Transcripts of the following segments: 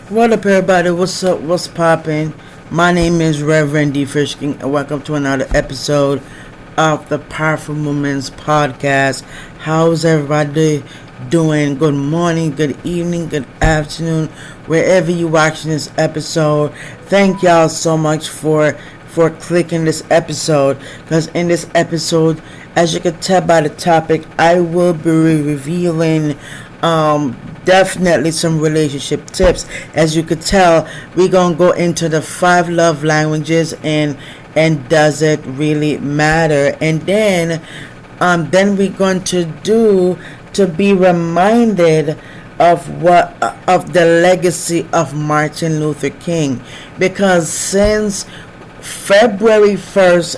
What up, everybody? What's up? What's poppin'? My name is Reverend D. Fishking, and welcome to another episode of the Powerful Movements Podcast. How's everybody doing? Good morning, good evening, good afternoon, wherever you're watching this episode. Thank y'all so much for clicking this episode, because in this episode, as you can tell by the topic, I will be revealing definitely some relationship tips. As you could tell, we're gonna go into the 5 love languages and does it really matter, and then we're going to be reminded of the legacy of Martin Luther King, because since February 1st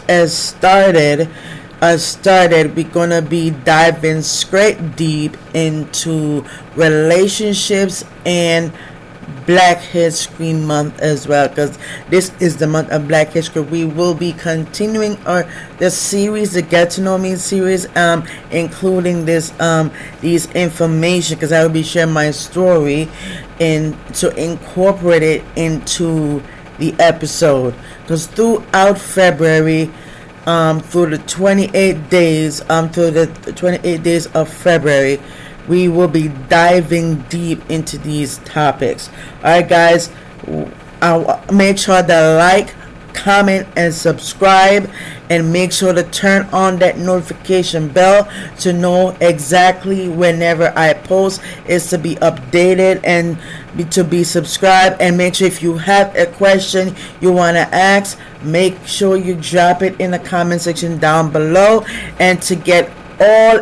we're gonna be diving straight deep into relationships and Black History Month as well, because this is the month of Black History. We will be continuing the series, the Get to Know Me series, including these information, because I will be sharing my story and to incorporate it into the episode, because throughout February, through the 28 days of February, we will be diving deep into these topics. Alright, guys, I'll make sure to like, comment, and subscribe, and make sure to turn on that notification bell to know exactly whenever I post is to be updated and to be subscribed. And make sure if you have a question you want to ask, make sure you drop it in the comment section down below. And to get all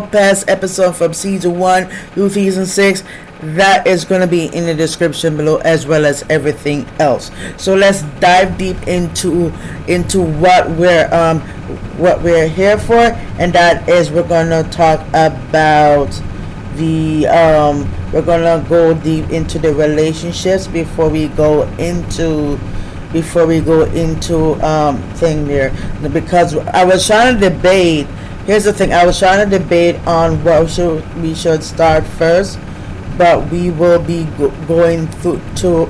past episodes from season 1 through season 6, that is going to be in the description below, as well as everything else. So let's dive deep into what we're here for, and that is we're going to talk about we're going to go deep into the relationships before we go into thing there, because I was trying to debate. Here's the thing: I was trying to debate on what we should start first, but we will be going through to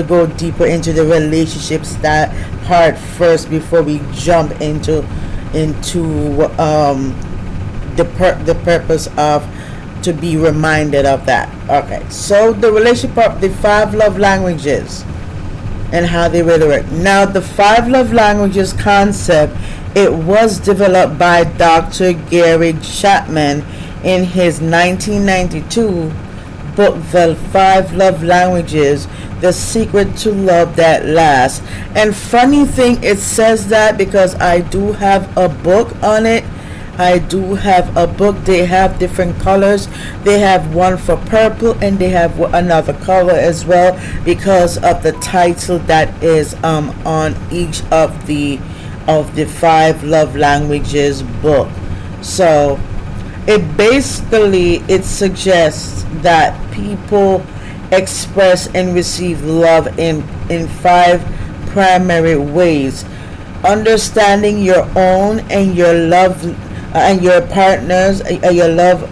go deeper into the relationships that part first before we jump into the purpose of to be reminded of that. Okay, so the relationship of the 5 love languages and how they really work. Now, the 5 love languages concept, it was developed by Dr. Gary Chapman in his 1992 book, The 5 Love Languages: The Secret to Love That Lasts. And funny thing, it says that because I do have a book on it. They have different colors. They have one for purple, and they have another color as well, because of the title that is on each of the 5 love languages book. So it suggests that people express and receive love in 5 primary ways: understanding your own and your love and your partners, your love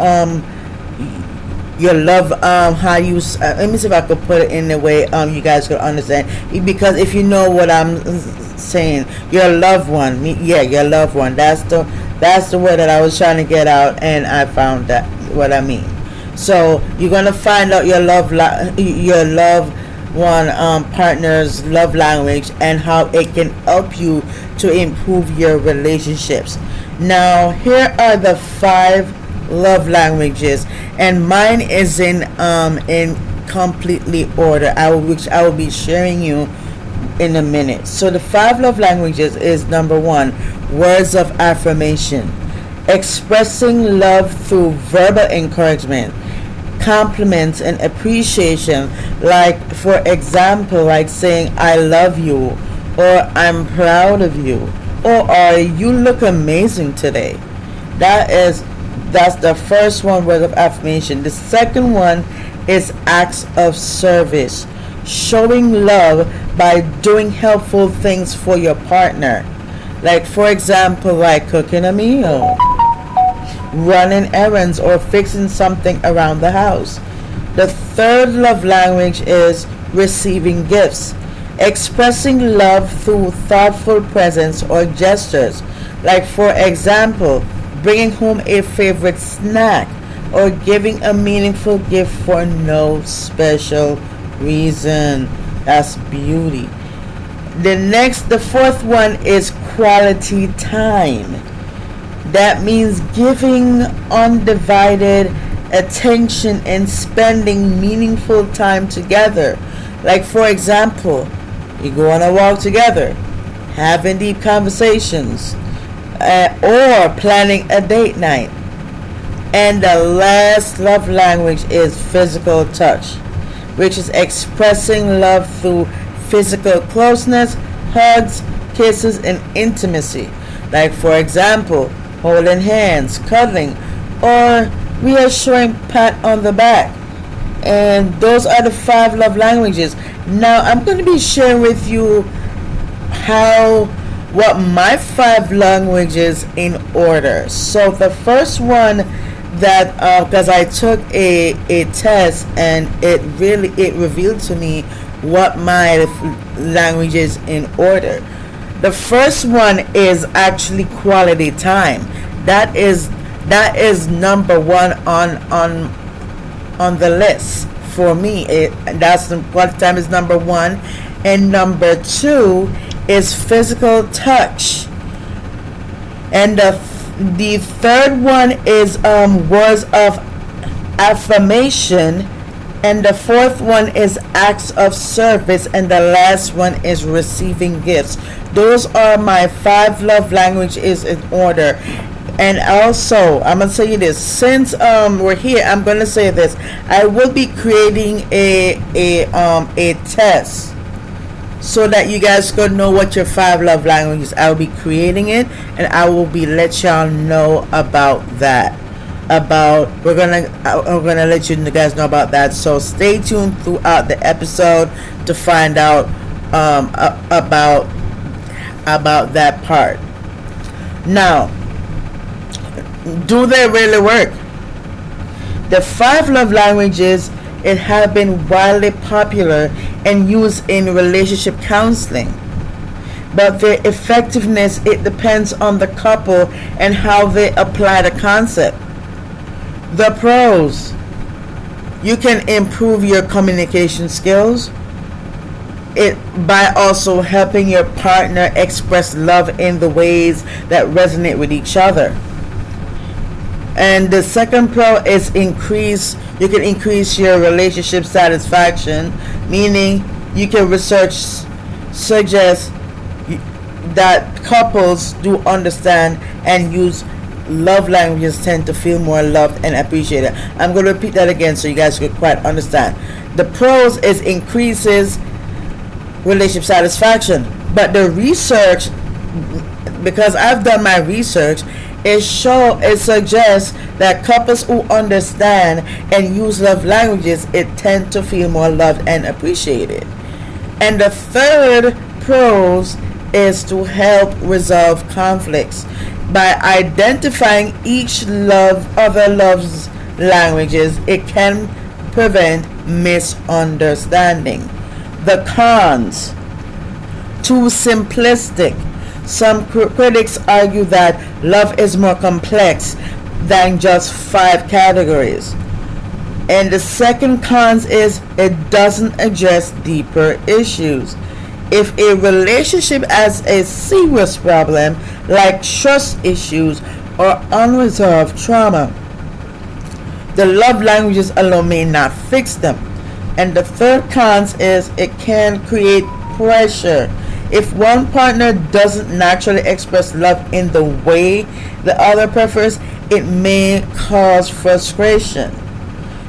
how you let me see if I could put it in a way you guys could understand, because if you know what I'm saying, your loved one, your loved one, that's the word that I was trying to get out, and I found that what I mean. So you're gonna find out your loved one partner's love language and how it can help you to improve your relationships. Now, here are the 5 love languages, and mine is in completely order, which I will be sharing you in a minute. So the 5 love languages is: number 1, words of affirmation, expressing love through verbal encouragement, compliments and appreciation, like for example, like saying I love you, or I'm proud of you, or you look amazing today. That's the first one, word of affirmation. The second one is acts of service, showing love by doing helpful things for your partner, like for example, like cooking a meal, running errands, or fixing something around the house. The third love language is receiving gifts, expressing love through thoughtful presents or gestures, like for example, bringing home a favorite snack or giving a meaningful gift for no special reason. That's beauty. The fourth one is quality time. That means giving undivided attention and spending meaningful time together. Like for example, you go on a walk together, having deep conversations, or planning a date night. And the last love language is physical touch, which is expressing love through physical closeness, hugs, kisses, and intimacy. Like for example, holding hands, cuddling, or reassuring pat on the back. And those are the 5 love languages. Now I'm going to be sharing with you what my 5 languages in order. So the first one that because I took a test and it revealed to me what my language is in order. The first one is actually quality time. That is number 1 on the list for me. Quality time is number 1, and number 2 is physical touch, and the third one is words of affirmation, and the fourth one is acts of service, and the last one is receiving gifts. Those are my 5 love languages in order. And also, I'm gonna tell you this. Since we're here, I'm gonna say this. I will be creating a test so that you guys could know what your 5 love languages. I will be creating it, and I will be let y'all know about that. We're gonna let you guys know about that. So stay tuned throughout the episode to find out about that part. Now, do they really work? The 5 love languages, it have been widely popular and used in relationship counseling, but their effectiveness, it depends on the couple and how they apply the concept. The pros: you can improve your communication skills by also helping your partner express love in the ways that resonate with each other. And the second pro is you can increase your relationship satisfaction, meaning you can research suggest that couples do understand and use love languages tend to feel more loved and appreciated. I'm going to repeat that again so you guys can quite understand. The pros is increases relationship satisfaction, but the research, because I've done my research, it suggests that couples who understand and use love languages, it tend to feel more loved and appreciated. And the third pros is to help resolve conflicts by identifying each other love's languages. It can prevent misunderstanding. The cons: too simplistic. Some critics argue that love is more complex than just 5 categories. And the second cons is it doesn't address deeper issues. If a relationship has a serious problem like trust issues or unresolved trauma, the love languages alone may not fix them. And the third cons is it can create pressure. If one partner doesn't naturally express love in the way the other prefers, it may cause frustration.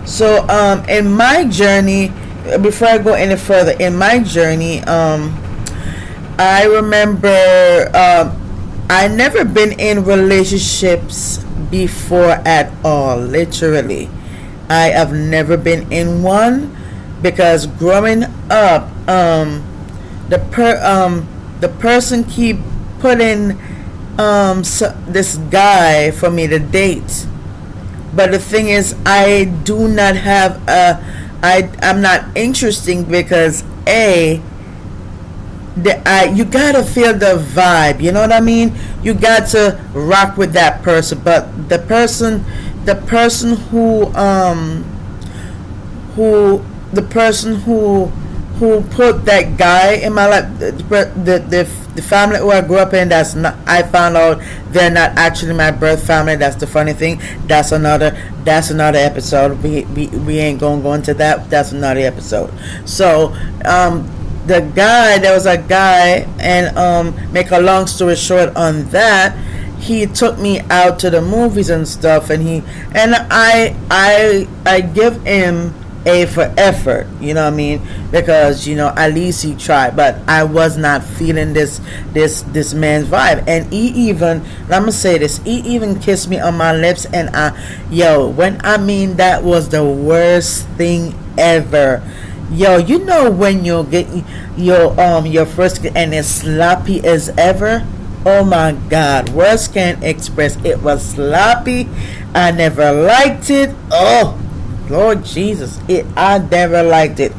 So in my journey, before I go any further, in my journey, I remember I never been in relationships before at all. Literally, I have never been in one, because growing up, the person keep putting this guy for me to date. But the thing is, I do not have I'm not interesting because you gotta feel the vibe. You know what I mean? You got to rock with that person, but the person the person who put that guy in my life, the family who I grew up in, that's not, I found out they're not actually my birth family. That's the funny thing. That's another episode. We ain't gonna go into that. That's another episode. So there was a guy, and make a long story short on that, he took me out to the movies and stuff, and I give him A for effort, you know what I mean, because at least he tried. But I was not feeling this man's vibe, and I'm gonna say this, he even kissed me on my lips, and when I mean, that was the worst thing ever. When you get your first and it's sloppy as ever. Oh my God, words can't express. It was sloppy. I never liked it. Oh Lord Jesus, I never liked it.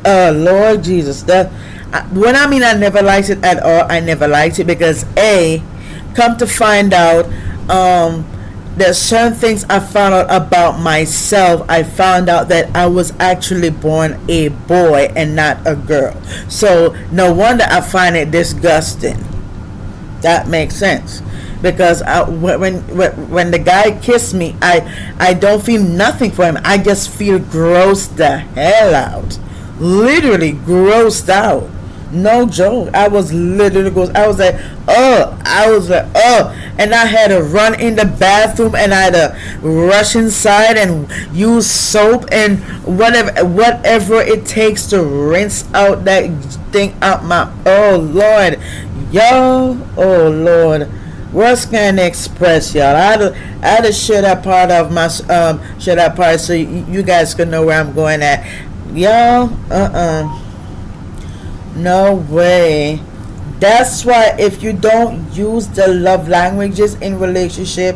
Lord Jesus, when I mean I never liked it at all, I never liked it because come to find out, there's certain things I found out about myself. I found out that I was actually born a boy and not a girl. So no wonder I find it disgusting. That makes sense. Because when the guy kissed me, I don't feel nothing for him. I just feel grossed the hell out. Literally grossed out. No joke. I was literally gross. I was like, and I had to run in the bathroom, and I had to rush inside and use soap and whatever it takes to rinse out that thing out my. Oh Lord, oh Lord. Words can't express, y'all. I had to share that part of my share that part so you guys can know where I'm going at, y'all. No way. That's why if you don't use the love languages in relationship,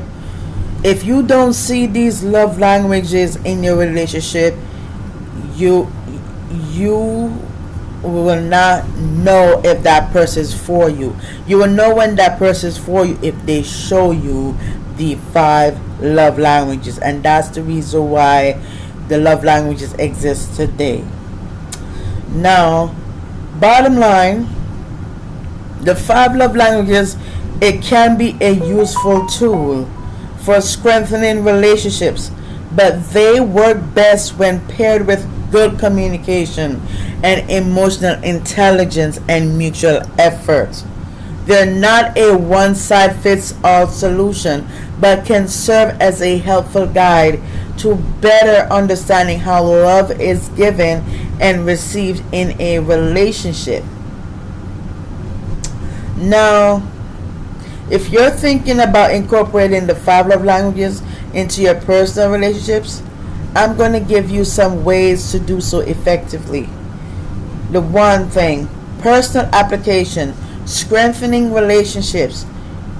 if you don't see these love languages in your relationship, you will not know if that person is for you. You will know when that person is for you if they show you the 5 love languages, and that's the reason why the love languages exist today. Now, bottom line, the 5 love languages, it can be a useful tool for strengthening relationships, but they work best when paired with good communication and emotional intelligence and mutual effort. They're not a one-size-fits-all solution, but can serve as a helpful guide to better understanding how love is given and received in a relationship. Now, if you're thinking about incorporating the 5 love languages into your personal relationships, I'm going to give you some ways to do so effectively. The one thing, personal application, strengthening relationships.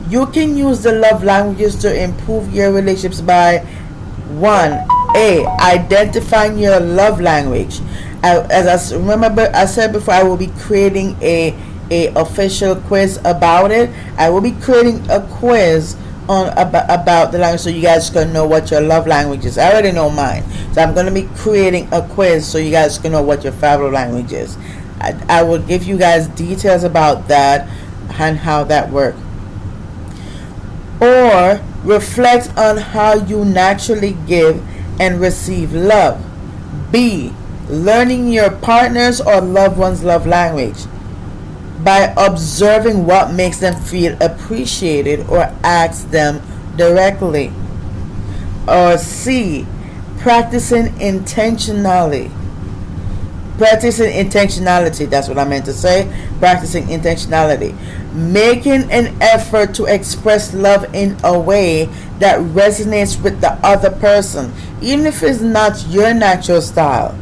You can use the love languages to improve your relationships by 1. Identifying your love language. As I said before, I will be creating a official quiz about it. I will be creating a quiz on about the language so you guys can know what your love language is. I already know mine, so I'm going to be creating a quiz so you guys can know what your favorite language is. I will give you guys details about that and how that works. Or reflect on how you naturally give and receive love. B. Learning your partner's or loved one's love language by observing what makes them feel appreciated or ask them directly. Or C. Practicing intentionality, that's what I meant to say. Practicing intentionality. Making an effort to express love in a way that resonates with the other person, even if it's not your natural style.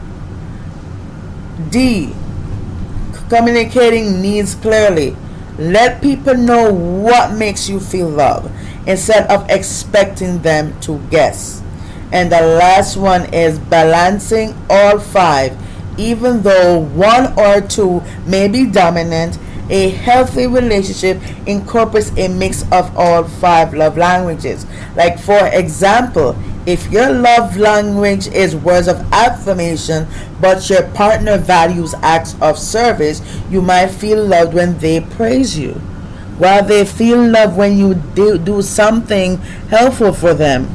D. Communicating needs clearly. Let people know what makes you feel loved instead of expecting them to guess. And the last one is balancing all five. Even though one or two may be dominant, a healthy relationship incorporates a mix of all five love languages. Like, for example, if your love language is words of affirmation, but your partner values acts of service, you might feel loved when they praise you, while they feel loved when you do something helpful for them.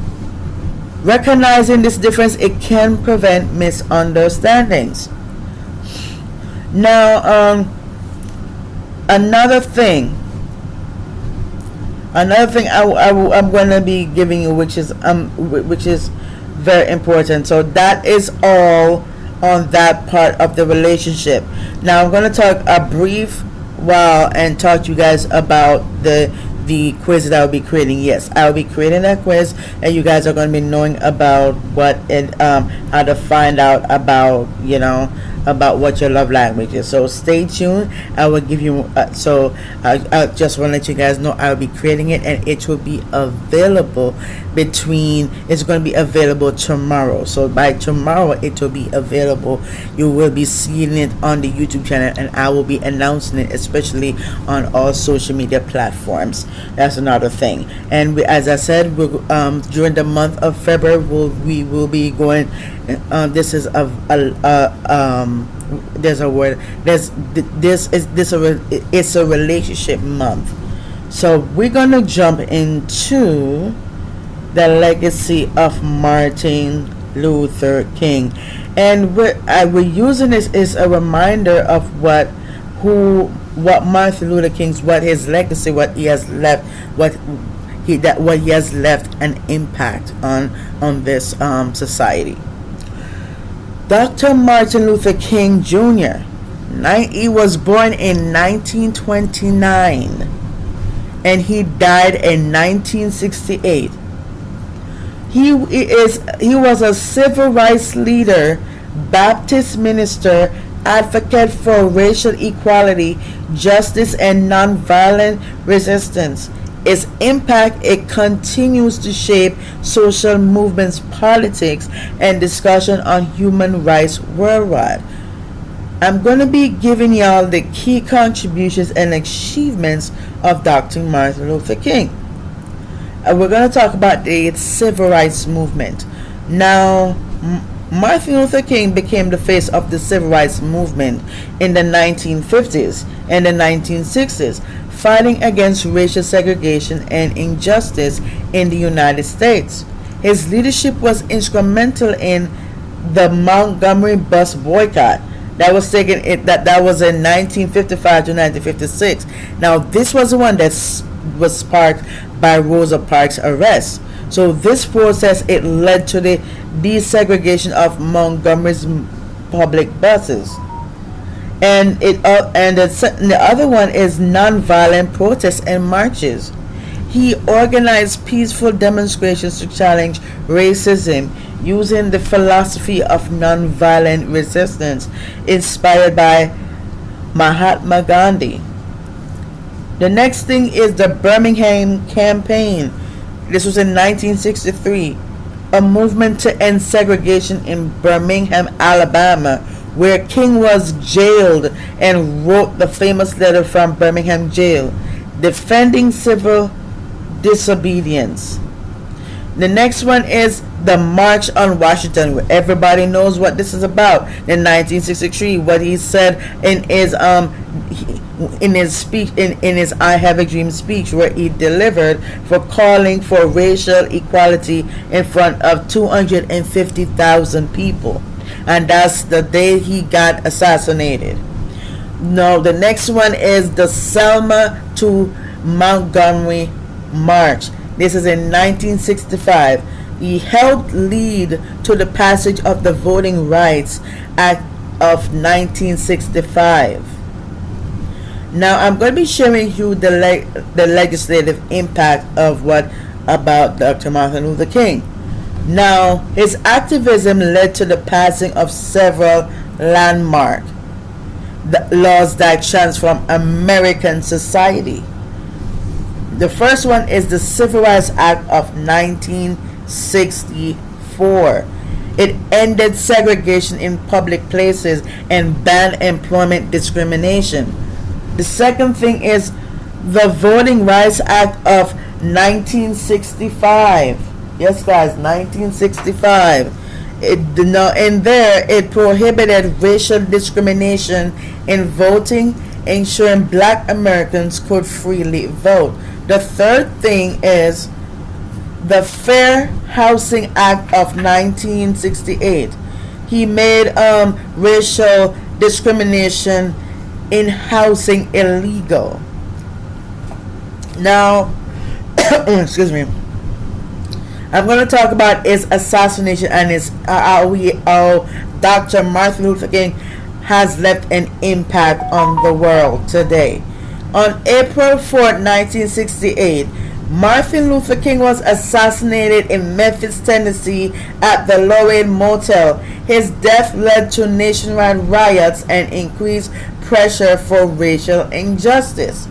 Recognizing this difference, it can prevent misunderstandings. Now, another thing I'm going to be giving you, which is very important. So that is all on that part of the relationship. Now I'm going to talk a brief while and talk to you guys about the quiz that I'll be creating. Yes, I'll be creating that quiz, and you guys are going to be knowing about what it how to find out about, about what your love language is. So stay tuned. I will give you I just want to let you guys know I'll be creating it, and it will be available it's going to be available tomorrow. So by tomorrow it will be available. You will be seeing it on the YouTube channel, and I will be announcing it, especially on all social media platforms. That's another thing. And as I said, during the month of February, we will be going. This is there's a word. It's a relationship month. So we're gonna jump into the legacy of Martin Luther King, and we're using this as a reminder of what Martin Luther King's, what his legacy, what he has left, what he has left an impact on this society. Dr. Martin Luther King Jr. He was born in 1929 and he died in 1968. He was a civil rights leader, Baptist minister, advocate for racial equality, justice, and nonviolent resistance. Its impact, it continues to shape social movements, politics, and discussion on human rights worldwide. I'm going to be giving y'all the key contributions and achievements of Dr. Martin Luther King. We're going to talk about the civil rights movement. Now, Martin Luther King became the face of the civil rights movement in the 1950s and the 1960s, fighting against racial segregation and injustice in the United States. His leadership was instrumental in the Montgomery bus boycott that was taken. That was in 1955 to 1956. Now, this was the one that was sparked by Rosa Parks' arrest. So this process, it led to the desegregation of Montgomery's public buses. And the other one is nonviolent protests and marches. He organized peaceful demonstrations to challenge racism using the philosophy of nonviolent resistance inspired by Mahatma Gandhi. The next thing is the Birmingham Campaign. This was in 1963, a movement to end segregation in Birmingham, Alabama, where King was jailed and wrote the famous letter from Birmingham jail, defending civil disobedience. The next one is the March on Washington, where everybody knows what this is about. In 1963, what he said in his speech, in his "I Have a Dream" speech, where he delivered for calling for racial equality in front of 250,000 people, and that's the day he got assassinated. Now, the next one is the Selma to Montgomery March. This is in 1965. He helped lead to the passage of the Voting Rights Act of 1965. Now, I'm going to be sharing you the legislative impact of about Dr. Martin Luther King. Now, his activism led to the passing of several landmark laws that transformed American society. The first one is the Civil Rights Act of 1965. 1964. It ended segregation in public places and banned employment discrimination. The second thing is the Voting Rights Act of 1965. Yes, guys, 1965. It prohibited racial discrimination in voting, ensuring black Americans could freely vote. The third thing is the Fair Housing Act of 1968. He made racial discrimination in housing illegal. Now, excuse me, I'm going to talk about his assassination and how Dr. Martin Luther King has left an impact on the world today. On April 4th, 1968, Martin Luther King was assassinated in Memphis, Tennessee at the Lorraine Motel. His death led to nationwide riots and increased pressure for racial injustice.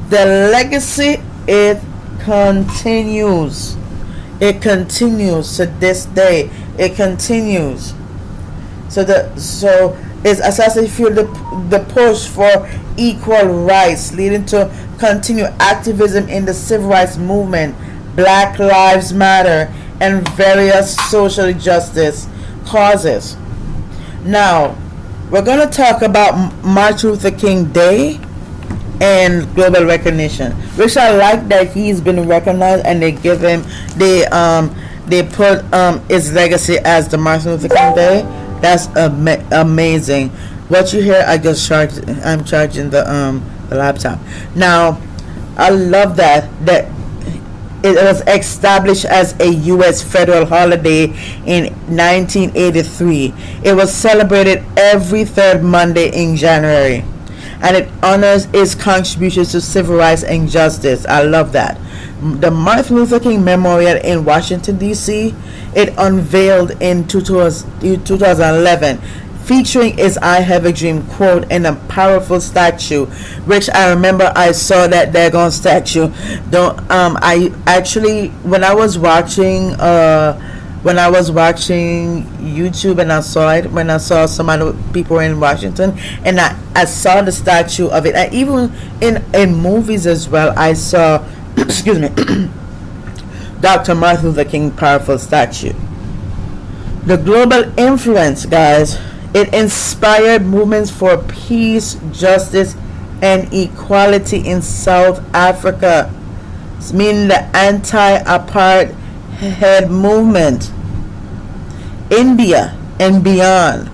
The legacy, it continues. It continues to this day. It continues. So his assassination fueled the push for equal rights, leading to continued activism in the civil rights movement, Black Lives Matter, and various social justice causes. Now, we're going to talk about Martin Luther King Day and global recognition, which I like that he's been recognized, and they give him they put his legacy as the Martin Luther King Day. That's amazing. What you hear, I'm charging the laptop. Now, I love that it was established as a U.S. federal holiday in 1983. It was celebrated every third Monday in January, and it honors his contributions to civil rights and justice. I love that. The Martin Luther King Memorial in Washington, D.C., it unveiled in 2011, featuring his "I Have a Dream" quote and a powerful statue, which I remember I saw that daggone statue. I actually, when I was watching YouTube, and I saw it when I saw some other people in Washington, and I saw the statue of it, and even in movies as well, I saw excuse me Dr. Martin Luther King powerful statue. The global influence, guys, it inspired movements for peace, justice, and equality in South Africa, meaning the anti-apartheid movement, India, and beyond.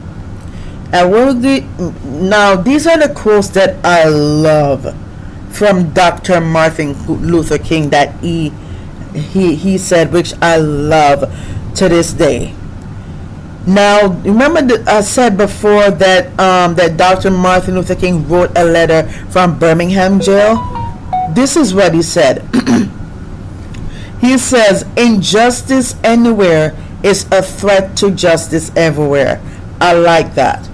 Now, these are the quotes that I love from Dr. Martin Luther King that he said, which I love to this day. Now, remember that I said before that that Dr. Martin Luther King wrote a letter from Birmingham jail? This is what he said. He says, "Injustice anywhere is a threat to justice everywhere." I like that.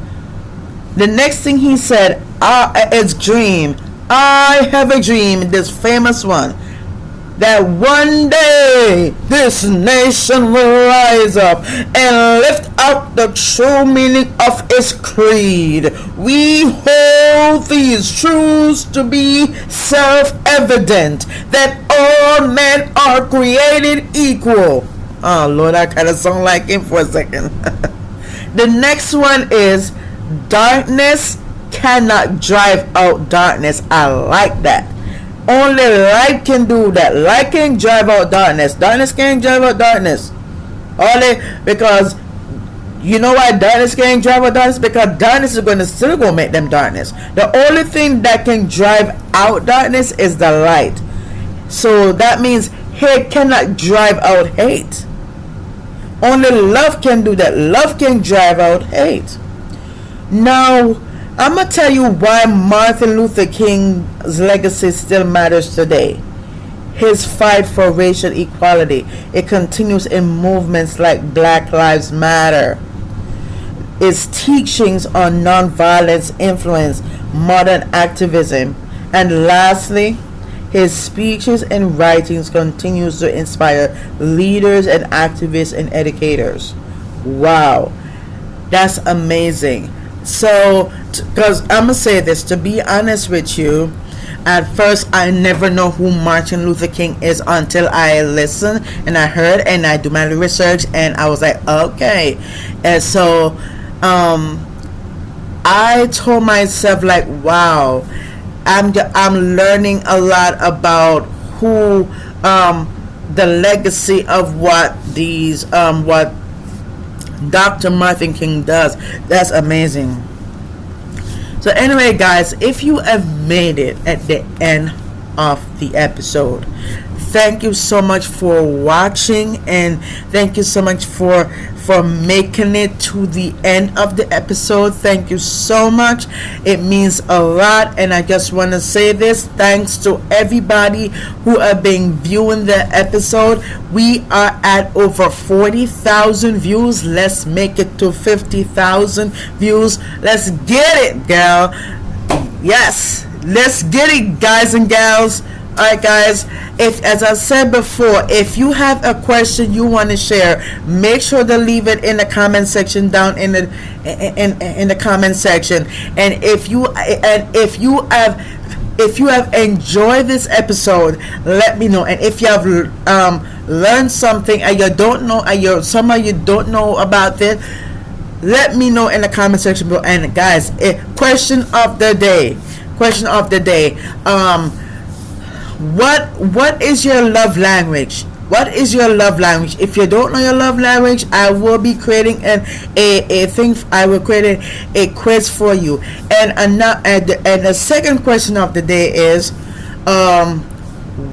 The next thing he said, it's dream. I have a dream, this famous one, that one day this nation will rise up and lift up the true meaning of its creed. We hold these truths to be self-evident, that all men are created equal. Oh Lord, I kind of sound like him for a second. The next one is darkness cannot drive out darkness. I like that. Only light can do that. Light can drive out darkness. Darkness can't drive out darkness. Only because, you know why darkness can't drive out darkness? Because darkness is still going to make them darkness. The only thing that can drive out darkness is the light. So that means hate cannot drive out hate. Only love can do that. Love can drive out hate. Now, I'm going to tell you why Martin Luther King's legacy still matters today. His fight for racial equality, it continues in movements like Black Lives Matter. His teachings on nonviolence influence modern activism. And lastly, His speeches and writings continues to inspire leaders and activists and educators. Wow, that's amazing. So, because I'm gonna say this, to be honest with you, at first I never know who Martin Luther King is until I listen and I heard and I do my research and I was like, okay. And so, I told myself like, wow, I'm learning a lot about who, the legacy of what these what Dr. Martin King does. That's amazing. So anyway, guys, if you have made it at the end of the episode, thank you so much for watching, and thank you so much for making it to the end of the episode. Thank you so much. It means a lot, and I just want to say this: thanks to everybody who have been viewing the episode. We are at over 40,000 views. Let's make it to 50,000 views. Let's get it, girl. Yes, let's get it, guys and gals. Alright, guys, if, as I said before, if you have a question you want to share, make sure to leave it in the comment section down in the comment section. And if you have enjoyed this episode, let me know. And if you have learned something and you don't know, some of you don't know about this, let me know in the comment section below. And guys, question of the day. What is your love language? What is your love language? If you don't know your love language, I will be creating a thing. I will create a quiz for you. And the second question of the day is,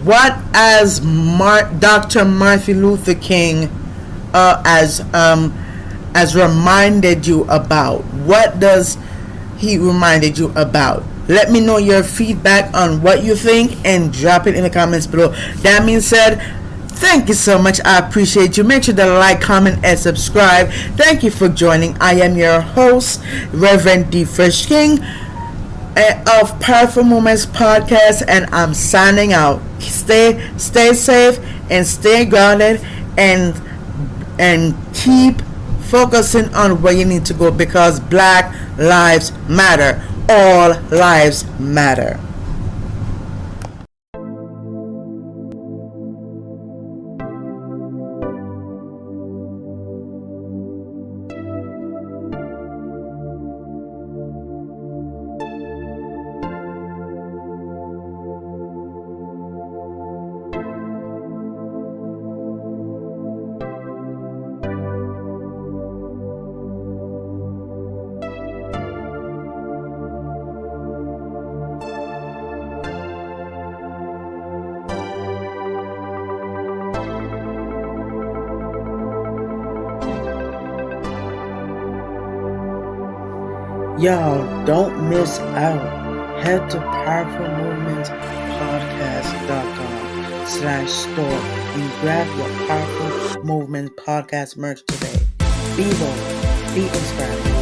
what has Dr. Martin Luther King has reminded you about? What does he reminded you about? Let me know your feedback on what you think and drop it in the comments below. That being said, thank you so much. I appreciate you. Make sure to like, comment, and subscribe. Thank you for joining. I am your host, Reverend D. Fresh King of Powerful Movements Podcast, and I'm signing out. Stay safe and stay grounded, and keep focusing on where you need to go, because Black Lives Matter. All lives matter. Y'all, don't miss out. Head to powerfulmovementspodcast.com/store and grab your Powerful Movement Podcast merch today. Be bold, be inspired.